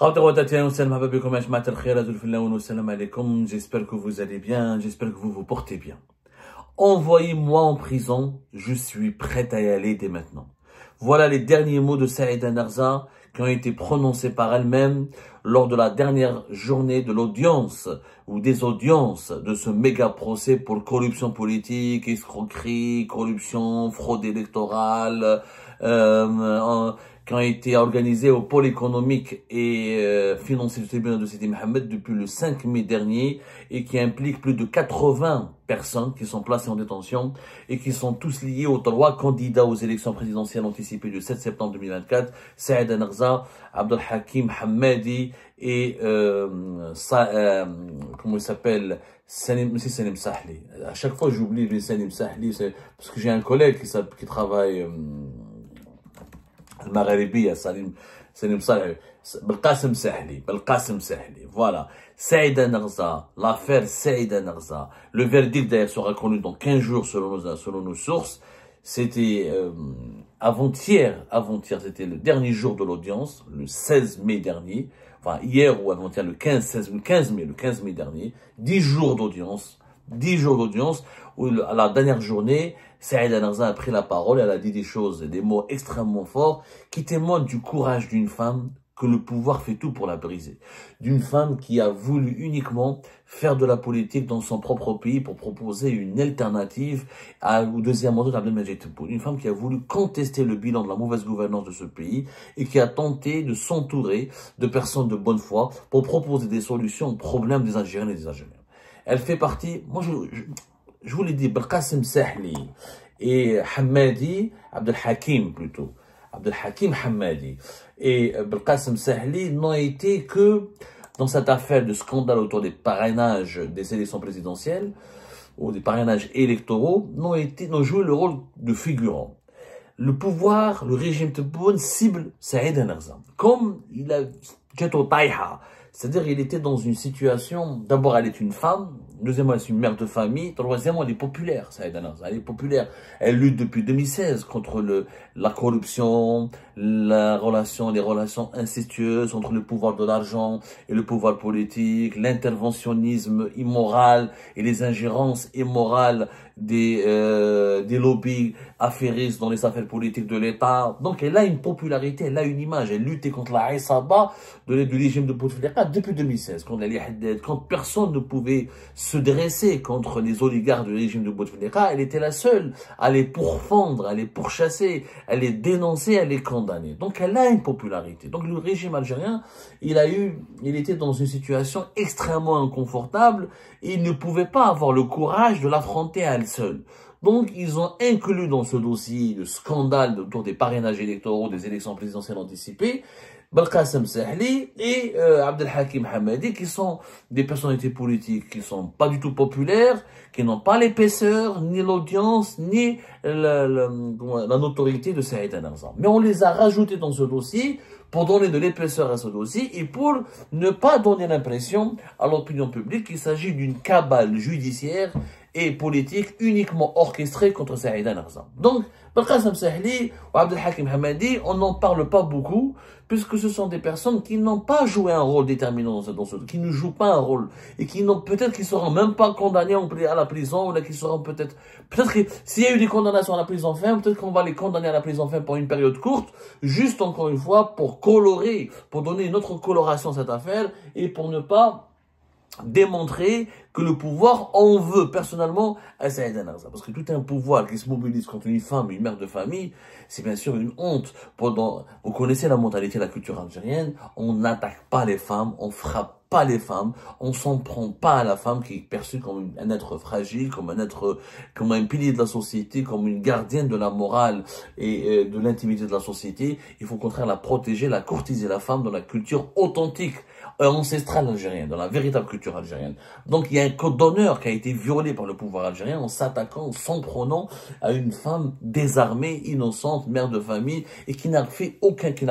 J'espère que vous allez bien, j'espère que vous vous portez bien. Envoyez-moi en prison, je suis prêt à y aller dès maintenant. Voilà les derniers mots de Saïda Narza qui ont été prononcés par elle-même lors de la dernière journée de l'audience ou des audiences de ce méga procès pour corruption politique, escroquerie, corruption, fraude électorale, qui ont été organisés au pôle économique et financier du tribunal de Sidi Mohamed depuis le 5 mai dernier et qui impliquent plus de 80 personnes qui sont placées en détention et qui sont tous liés aux 3 candidats aux élections présidentielles anticipées du 7 septembre 2024, Saïda Narza, Abdel Hakim Hammadi et comment il s'appelle, Salim Sahli. À chaque fois j'oublie les Salim Sahli, parce que j'ai un collègue qui travaille المغربية سالم صالح بالقاسم سهلي voilà. Saïda Narza, l'affaire Saïda Narza, le verdict d'ailleurs sera connu dans 15 jours selon nos sources. C'était avant-hier, c'était le dernier jour de l'audience, le 16 mai dernier, enfin hier ou avant-hier, le 15 mai dernier, 10 jours d'audience, où à la dernière journée, Saïda Narza a pris la parole, elle a dit des choses, des mots extrêmement forts, qui témoignent du courage d'une femme que le pouvoir fait tout pour la briser. D'une femme qui a voulu uniquement faire de la politique dans son propre pays pour proposer une alternative au deuxième mandat d'Abdelmadjid Tebboune. Une femme qui a voulu contester le bilan de la mauvaise gouvernance de ce pays et qui a tenté de s'entourer de personnes de bonne foi pour proposer des solutions aux problèmes des Algériens et des Algériens. Elle fait partie, moi je vous l'ai dit, Belkacem Sahli et Hammadi, Abdel Hakim plutôt, Abdel Hakim Hammadi et Belkacem Sahli n'ont été que dans cette affaire de scandale autour des parrainages des élections présidentielles ou des parrainages électoraux, n'ont joué le rôle de figurants. Le pouvoir, le régime Tebboune cible Saïda Narza. Comme il a Jeto Taïha, c'est-à-dire il était dans une situation, d'abord elle est une femme, deuxièmement elle est une mère de famille, troisièmement elle est populaire, Saïda Narza, elle est populaire. Elle lutte depuis 2016 contre la corruption, les relations incestueuses entre le pouvoir de l'argent et le pouvoir politique, l'interventionnisme immoral et les ingérences immorales des lobbies affairistes dans les affaires politiques de l'État. Donc elle a une popularité, elle a une image, elle luttait contre la Aïsaba du régime de Bouteflika depuis 2016, quand personne ne pouvait se dresser contre les oligarques du régime de Bouteflika. Elle était la seule à les pourfendre, à les pourchasser, à les dénoncer, à les condamner. Donc elle a une popularité. Donc le régime algérien, il était dans une situation extrêmement inconfortable et il ne pouvait pas avoir le courage de l'affronter à elle seule. Donc, ils ont inclus dans ce dossier le scandale autour des parrainages électoraux des élections présidentielles anticipées, Belkacem Sahli et Abdel Hakim Hammadi, qui sont des personnalités politiques qui sont pas du tout populaires, qui n'ont pas l'épaisseur, ni l'audience, ni la notoriété de Saïda Narza. Mais on les a rajoutés dans ce dossier pour donner de l'épaisseur à ce dossier et pour ne pas donner l'impression à l'opinion publique qu'il s'agit d'une cabale judiciaire et politique uniquement orchestrée contre Saïda Narza. Donc, Belkacem Sahli ou Abdel Hakim Hammadi, on n'en parle pas beaucoup, puisque ce sont des personnes qui n'ont pas joué un rôle déterminant qui ne jouent pas un rôle, et qui peut-être qu'ils seront même pas condamnés à la prison, ou là qui seront peut-être que s'il y a eu des condamnations à la prison ferme, peut-être qu'on va les condamner à la prison ferme pour une période courte, juste encore une fois, pour colorer, pour donner une autre coloration à cette affaire, et pour ne pas démontrer que le pouvoir en veut personnellement à Saïda Narza. Parce que tout un pouvoir qui se mobilise contre une femme, une mère de famille, c'est bien sûr une honte. Vous connaissez la mentalité, la culture algérienne, on n'attaque pas les femmes, on frappe pas les femmes, on s'en prend pas à la femme qui est perçue comme un être fragile, comme un pilier de la société, comme une gardienne de la morale et de l'intimité de la société. Il faut au contraire la protéger, la courtiser, la femme dans la culture authentique, ancestrale algérienne, dans la véritable culture algérienne. Donc il y a un code d'honneur qui a été violé par le pouvoir algérien en s'attaquant, s'en prenant à une femme désarmée, innocente, mère de famille et qui n'a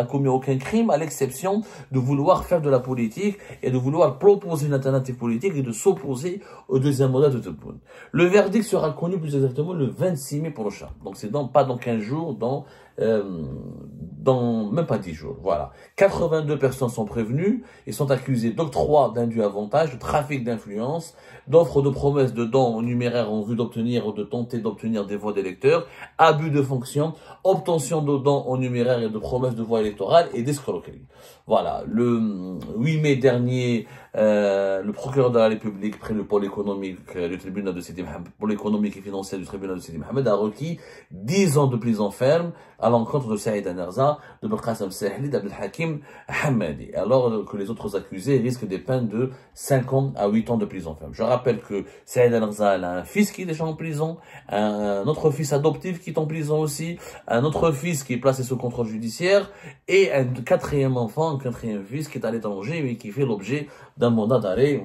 commis aucun crime à l'exception de vouloir faire de la politique et de vouloir proposer une alternative politique et de s'opposer au deuxième mandat de Tebboune. Le verdict sera connu plus exactement le 26 mai prochain. Donc c'est pas dans 15 jours, dans dans même pas 10 jours. Voilà. 82 personnes sont prévenues et sont accusées d'octroi d'indus avantages, de trafic d'influence, d'offres de promesses de dons en numéraire en vue d'obtenir ou de tenter d'obtenir des voix d'électeurs, abus de fonction, obtention de dons en numéraire et de promesses de voix électorales et d'escroquerie. Voilà. Le 8 mai dernier, le procureur de la République près le pôle économique du tribunal de Sidi Mohamed, pôle économique et financier du tribunal de Sidi Mohamed, a requis 10 ans de prison ferme à l'encontre de Saïd Anarza, de Belkacem Sahli, d'Abdelhakim Hamadi, alors que les autres accusés risquent des peines de 5 ans à 8 ans de prison ferme. Je rappelle que Saïd Anarza a un fils qui est déjà en prison, un autre fils adoptif qui est en prison aussi, un autre fils qui est placé sous contrôle judiciaire, et un quatrième enfant, un quatrième fils qui est à l'étranger, mais qui fait l'objet d'un mandat d'arrêt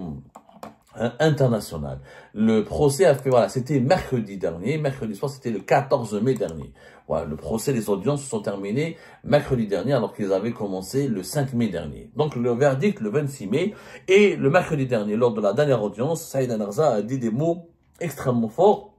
international. Le procès a fait, voilà, c'était mercredi dernier, mercredi soir, c'était le 14 mai dernier. Voilà, le procès, les audiences se sont terminées mercredi dernier, alors qu'ils avaient commencé le 5 mai dernier. Donc, le verdict, le 26 mai, et le mercredi dernier, lors de la dernière audience, Saïd Anarza a dit des mots extrêmement forts,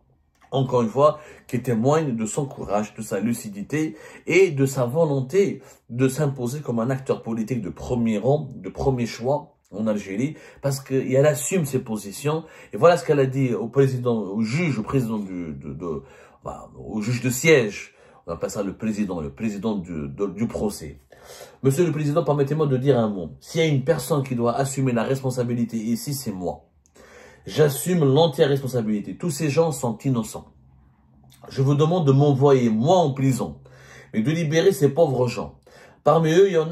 encore une fois, qui témoignent de son courage, de sa lucidité et de sa volonté de s'imposer comme un acteur politique de premier rang, de premier choix en Algérie, parce qu'elle assume ses positions. Et voilà ce qu'elle a dit au président, au juge, au président au juge de siège. On appelle ça le président du procès. Monsieur le Président, permettez-moi de dire un mot. S'il y a une personne qui doit assumer la responsabilité ici, c'est moi. J'assume l'entière responsabilité. Tous ces gens sont innocents. Je vous demande de m'envoyer, moi, en prison, mais de libérer ces pauvres gens. Parmi eux, il y en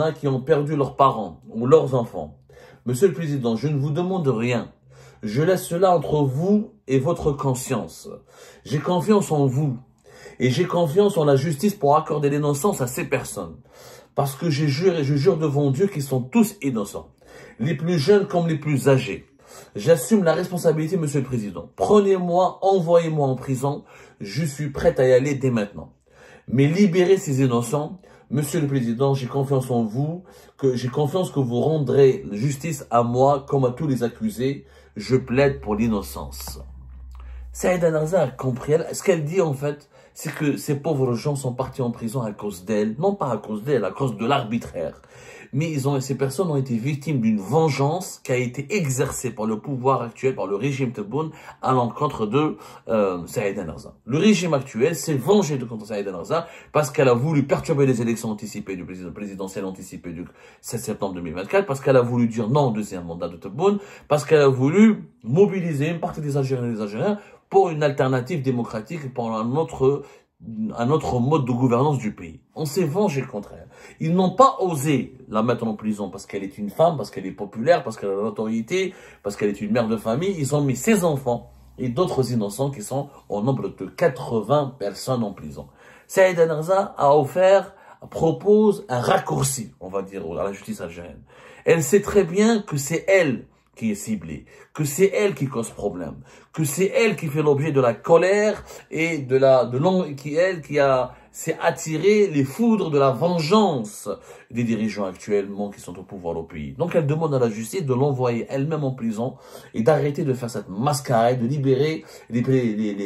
a qui ont perdu leurs parents ou leurs enfants. Monsieur le Président, je ne vous demande rien. Je laisse cela entre vous et votre conscience. J'ai confiance en vous. Et j'ai confiance en la justice pour accorder l'innocence à ces personnes. Parce que je jure devant Dieu qu'ils sont tous innocents. Les plus jeunes comme les plus âgés. J'assume la responsabilité, Monsieur le Président. Prenez-moi, envoyez-moi en prison. Je suis prêt à y aller dès maintenant. Mais libérez ces innocents. Monsieur le Président, j'ai confiance en vous, j'ai confiance que vous rendrez justice à moi comme à tous les accusés. Je plaide pour l'innocence. Saïd Anarza a compris. Ce qu'elle dit en fait, c'est que ces pauvres gens sont partis en prison à cause d'elle. Non pas à cause d'elle, à cause de l'arbitraire. Mais ces personnes ont été victimes d'une vengeance qui a été exercée par le pouvoir actuel, par le régime Tebboune, à l'encontre de Saïd Anarza. Le régime actuel s'est vengé contre Saïd Anarza parce qu'elle a voulu perturber les élections anticipées du présidentiel anticipé du 7 septembre 2024, parce qu'elle a voulu dire non au deuxième mandat de Tebboune, parce qu'elle a voulu mobiliser une partie des Algériens et des Algériens pour une alternative démocratique, pour un autre mode de gouvernance du pays. On s'est vengé contre elle. Ils n'ont pas osé la mettre en prison parce qu'elle est une femme, parce qu'elle est populaire, parce qu'elle a l'autorité, parce qu'elle est une mère de famille. Ils ont mis ses enfants et d'autres innocents qui sont au nombre de 80 personnes en prison. Saïd Anarza propose un raccourci, on va dire, à la justice algérienne. Elle sait très bien que c'est elle qui est ciblée, que c'est elle qui cause problème, que c'est elle qui fait l'objet de la colère et s'est attiré les foudres de la vengeance des dirigeants actuellement qui sont au pouvoir au pays. Donc elle demande à la justice de l'envoyer elle-même en prison et d'arrêter de faire cette mascarade, de libérer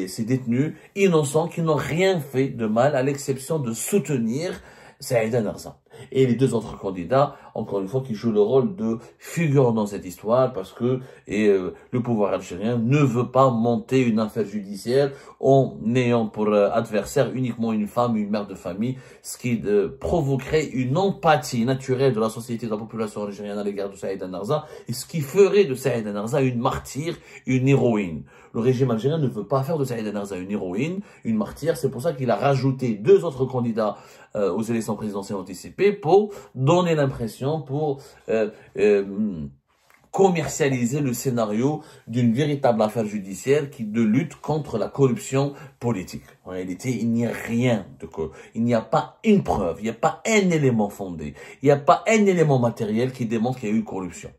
ces détenus innocents qui n'ont rien fait de mal à l'exception de soutenir Saïd Anarza. Et les deux autres candidats, encore une fois, qui jouent le rôle de figure dans cette histoire parce que le pouvoir algérien ne veut pas monter une affaire judiciaire en ayant pour adversaire uniquement une femme, une mère de famille, ce qui provoquerait une empathie naturelle de la société, de la population algérienne à l'égard de Saïd Anarza et ce qui ferait de Saïd Anarza une martyre, une héroïne. Le régime algérien ne veut pas faire de Saïd Anarza une héroïne, une martyre. C'est pour ça qu'il a rajouté deux autres candidats aux élections présidentielles anticipées pour donner l'impression, pour commercialiser le scénario d'une véritable affaire judiciaire de lutte contre la corruption politique. En réalité, il n'y a rien il n'y a pas une preuve, il n'y a pas un élément fondé, il n'y a pas un élément matériel qui démontre qu'il y a eu corruption.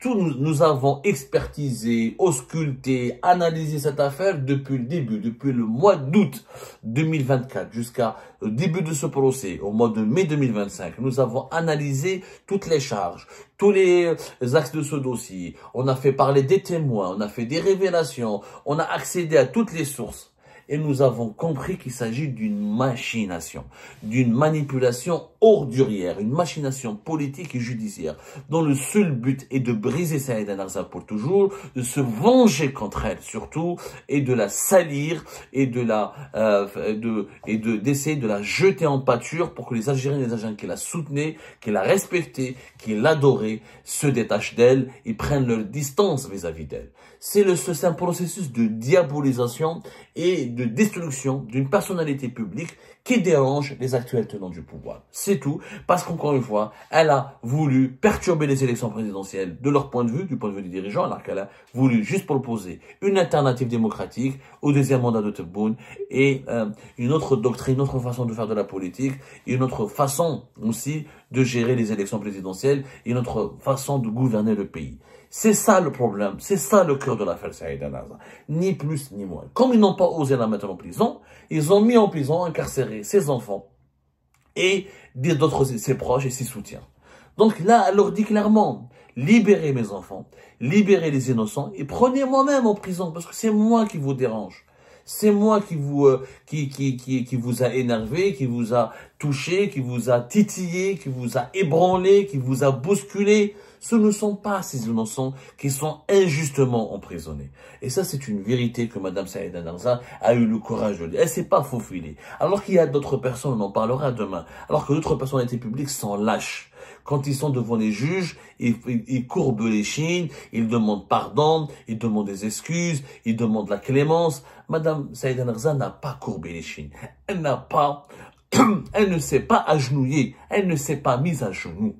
Nous avons expertisé, ausculté, analysé cette affaire depuis le début, depuis le mois d'août 2024 jusqu'à le début de ce procès, au mois de mai 2025. Nous avons analysé toutes les charges, tous les axes de ce dossier. On a fait parler des témoins, on a fait des révélations, on a accédé à toutes les sources. et nous avons compris qu'il s'agit d'une machination, d'une manipulation ordurière, une machination politique et judiciaire, dont le seul but est de briser Saïda Narza pour toujours, de se venger contre elle surtout, et de la salir, et d'essayer de la jeter en pâture pour que les Algériens et les Algériens qui la soutenaient, qui la respectaient, qui l'adoraient, se détachent d'elle et prennent leur distance vis-à-vis d'elle. C'est un processus de diabolisation et de destruction d'une personnalité publique qui dérange les actuels tenants du pouvoir. C'est tout, parce qu'encore une fois, elle a voulu perturber les élections présidentielles de leur point de vue, du point de vue des dirigeants, alors qu'elle a voulu juste proposer une alternative démocratique au deuxième mandat de Tebboune et une autre doctrine, une autre façon de faire de la politique, et une autre façon aussi de gérer les élections présidentielles et une autre façon de gouverner le pays. C'est ça le problème, c'est ça le cœur de l'affaire Saïda Narza, ni plus ni moins. Comme ils n'ont pas osé la mettre en prison, ils ont mis en prison, incarcéré ses enfants et d'autres, ses proches et ses soutiens. Donc là, elle leur dit clairement, libérez mes enfants, libérez les innocents et prenez moi-même en prison parce que c'est moi qui vous dérange. C'est moi qui vous a énervé, qui vous a touché, qui vous a titillé, qui vous a ébranlé, qui vous a bousculé. Ce ne sont pas ces innocents qui sont injustement emprisonnés. Et ça, c'est une vérité que Madame Saïda Narza a eu le courage de dire. Elle s'est pas faufilée. Alors qu'il y a d'autres personnes, on en parlera demain, alors que d'autres personnalités publiques sont lâches. Quand ils sont devant les juges, ils courbent les chines, ils demandent pardon, ils demandent des excuses, ils demandent la clémence. Madame Saïda Narza n'a pas courbé les chines. Elle ne s'est pas agenouillée, elle ne s'est pas mise à genoux.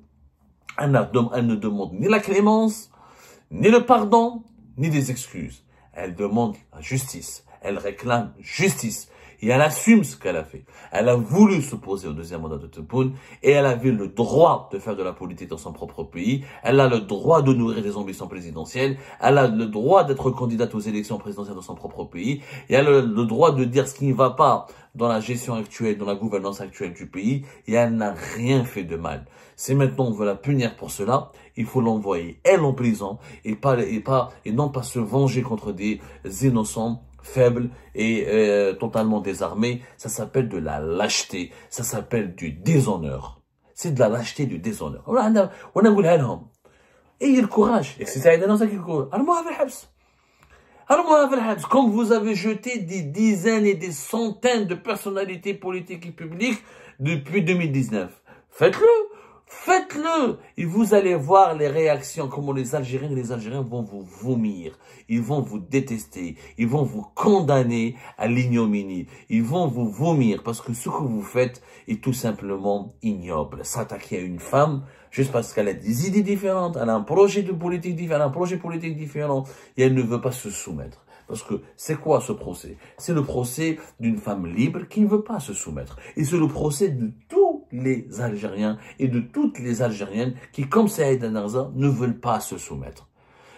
Elle ne demande ni la clémence, ni le pardon, ni des excuses. Elle demande la justice. Elle réclame justice. Et elle assume ce qu'elle a fait. Elle a voulu s'opposer au deuxième mandat de Tebboune et elle avait le droit de faire de la politique dans son propre pays. Elle a le droit de nourrir des ambitions présidentielles. Elle a le droit d'être candidate aux élections présidentielles dans son propre pays. Et elle a le droit de dire ce qui ne va pas dans la gestion actuelle, dans la gouvernance actuelle du pays. Et elle n'a rien fait de mal. Si maintenant on veut la punir pour cela, il faut l'envoyer, elle, en prison et non pas se venger contre des innocents faible et totalement désarmé. Ça s'appelle de la lâcheté, ça s'appelle du déshonneur. C'est de la lâcheté et du déshonneur. Ayez le courage. Et c'est Saïda Narza qui le courage. Comme vous avez jeté des dizaines et des centaines de personnalités politiques et publiques depuis 2019. Faites-le. Faites-le et vous allez voir les réactions, comment les Algériens et les Algériens vont vous vomir. Ils vont vous détester. Ils vont vous condamner à l'ignominie. Ils vont vous vomir parce que ce que vous faites est tout simplement ignoble. S'attaquer à une femme juste parce qu'elle a des idées différentes, elle a un projet de politique différent, un projet politique différent et elle ne veut pas se soumettre. Parce que c'est quoi ce procès? C'est le procès d'une femme libre qui ne veut pas se soumettre. Et c'est le procès de tous les Algériens et de toutes les Algériennes qui, comme Saïda Narza, ne veulent pas se soumettre.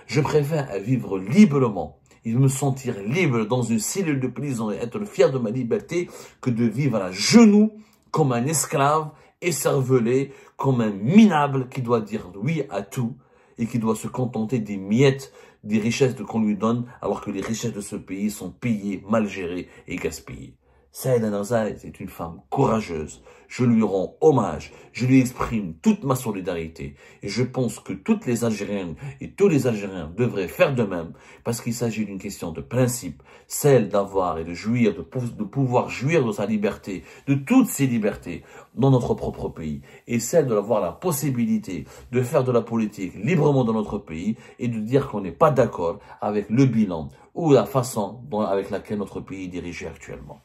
Je préfère vivre librement et me sentir libre dans une cellule de prison et être fier de ma liberté que de vivre à genoux comme un esclave, écervelé, comme un minable qui doit dire oui à tout et qui doit se contenter des miettes des richesses qu'on lui donne, alors que les richesses de ce pays sont pillées, mal gérées et gaspillées. Saïda Narza est une femme courageuse. Je lui rends hommage. Je lui exprime toute ma solidarité. Et je pense que toutes les Algériennes et tous les Algériens devraient faire de même, parce qu'il s'agit d'une question de principe, celle d'avoir et de jouir, de pouvoir jouir de sa liberté, de toutes ses libertés dans notre propre pays, et celle d'avoir la possibilité de faire de la politique librement dans notre pays et de dire qu'on n'est pas d'accord avec le bilan ou la façon avec laquelle notre pays est dirigé actuellement.